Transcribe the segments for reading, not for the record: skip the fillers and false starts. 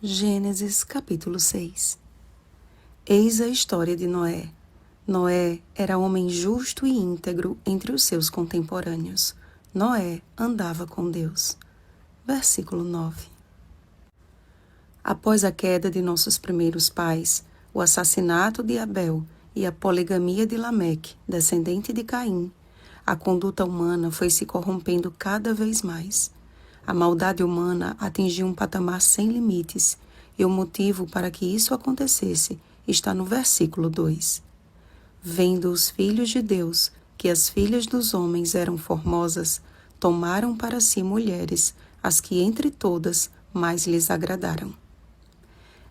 Gênesis capítulo 6. Eis a história de Noé. Noé era homem justo e íntegro entre os seus contemporâneos. Noé andava com Deus. Versículo 9. Após a queda de nossos primeiros pais, o assassinato de Abel e a poligamia de Lameque, descendente de Caim, a conduta humana foi se corrompendo cada vez mais. A maldade humana atingiu um patamar sem limites, e o motivo para que isso acontecesse está no versículo 2. Vendo os filhos de Deus que as filhas dos homens eram formosas, tomaram para si mulheres, as que entre todas mais lhes agradaram.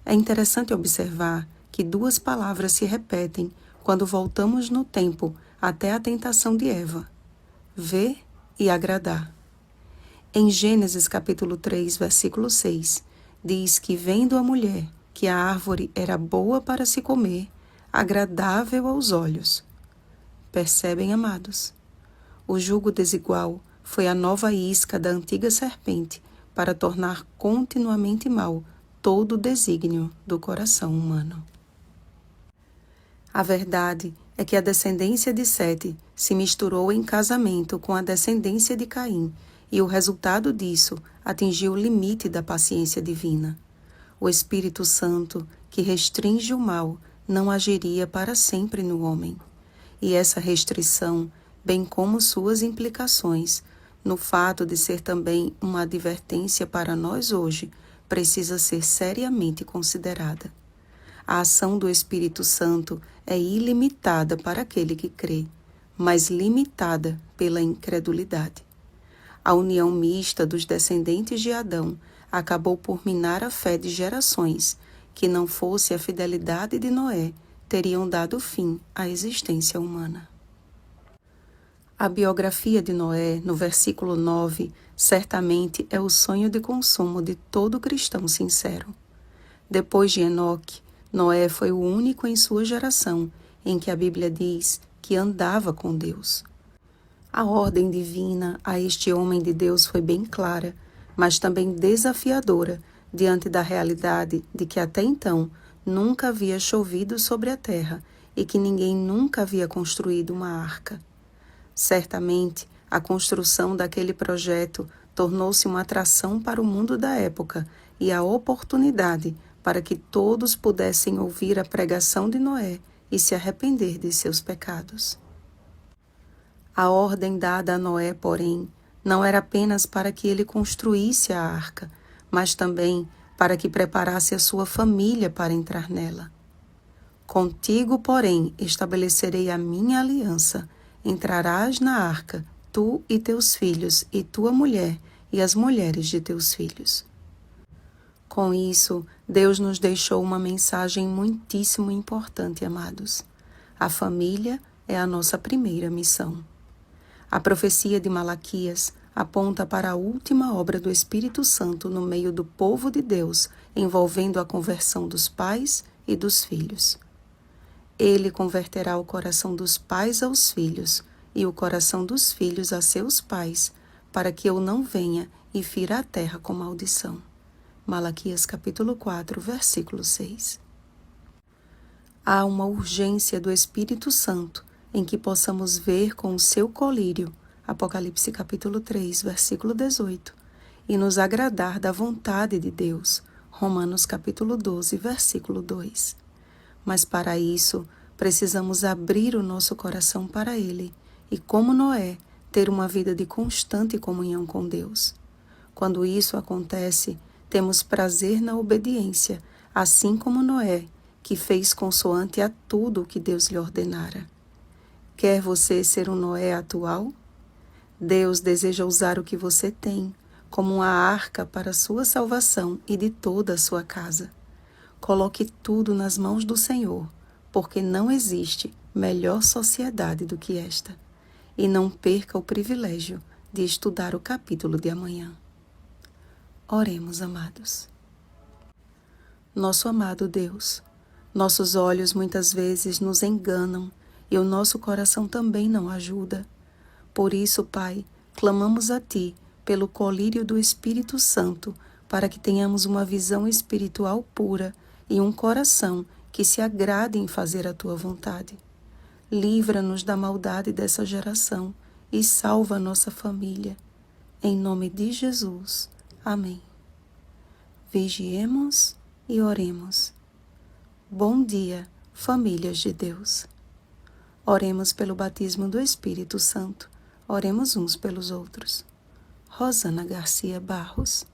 É interessante observar que duas palavras se repetem quando voltamos no tempo até a tentação de Eva: ver e agradar. Em Gênesis capítulo 3, versículo 6, diz que vendo a mulher que a árvore era boa para se comer, agradável aos olhos. Percebem, amados? O jugo desigual foi a nova isca da antiga serpente para tornar continuamente mal todo o desígnio do coração humano. A verdade é que a descendência de Sete se misturou em casamento com a descendência de Caim, e o resultado disso atingiu o limite da paciência divina. O Espírito Santo, que restringe o mal, não agiria para sempre no homem. E essa restrição, bem como suas implicações, no fato de ser também uma advertência para nós hoje, precisa ser seriamente considerada. A ação do Espírito Santo é ilimitada para aquele que crê, mas limitada pela incredulidade. A união mista dos descendentes de Adão acabou por minar a fé de gerações que, não fosse a fidelidade de Noé, teriam dado fim à existência humana. A biografia de Noé, no versículo 9, certamente é o sonho de consumo de todo cristão sincero. Depois de Enoque, Noé foi o único em sua geração em que a Bíblia diz que andava com Deus. A ordem divina a este homem de Deus foi bem clara, mas também desafiadora diante da realidade de que até então nunca havia chovido sobre a terra e que ninguém nunca havia construído uma arca. Certamente, a construção daquele projeto tornou-se uma atração para o mundo da época e a oportunidade para que todos pudessem ouvir a pregação de Noé e se arrepender de seus pecados. A ordem dada a Noé, porém, não era apenas para que ele construísse a arca, mas também para que preparasse a sua família para entrar nela. Contigo, porém, estabelecerei a minha aliança. Entrarás na arca, tu e teus filhos, e tua mulher, e as mulheres de teus filhos. Com isso, Deus nos deixou uma mensagem muitíssimo importante, amados. A família é a nossa primeira missão. A profecia de Malaquias aponta para a última obra do Espírito Santo no meio do povo de Deus, envolvendo a conversão dos pais e dos filhos. Ele converterá o coração dos pais aos filhos e o coração dos filhos a seus pais, para que eu não venha e fira a terra com maldição. Malaquias capítulo 4, versículo 6. Há uma urgência do Espírito Santo em que possamos ver com o seu colírio, Apocalipse capítulo 3, versículo 18, e nos agradar da vontade de Deus, Romanos capítulo 12, versículo 2. Mas para isso, precisamos abrir o nosso coração para Ele e, como Noé, ter uma vida de constante comunhão com Deus. Quando isso acontece, temos prazer na obediência, assim como Noé, que fez consoante a tudo o que Deus lhe ordenara. Quer você ser um Noé atual? Deus deseja usar o que você tem como uma arca para a sua salvação e de toda a sua casa. Coloque tudo nas mãos do Senhor, porque não existe melhor sociedade do que esta. E não perca o privilégio de estudar o capítulo de amanhã. Oremos, amados. Nosso amado Deus, nossos olhos muitas vezes nos enganam e o nosso coração também não ajuda. Por isso, Pai, clamamos a Ti pelo colírio do Espírito Santo para que tenhamos uma visão espiritual pura e um coração que se agrade em fazer a tua vontade. Livra-nos da maldade dessa geração e salva a nossa família. Em nome de Jesus. Amém. Vigiemos e oremos. Bom dia, famílias de Deus. Oremos pelo batismo do Espírito Santo. Oremos uns pelos outros. Rosana Garcia Barros.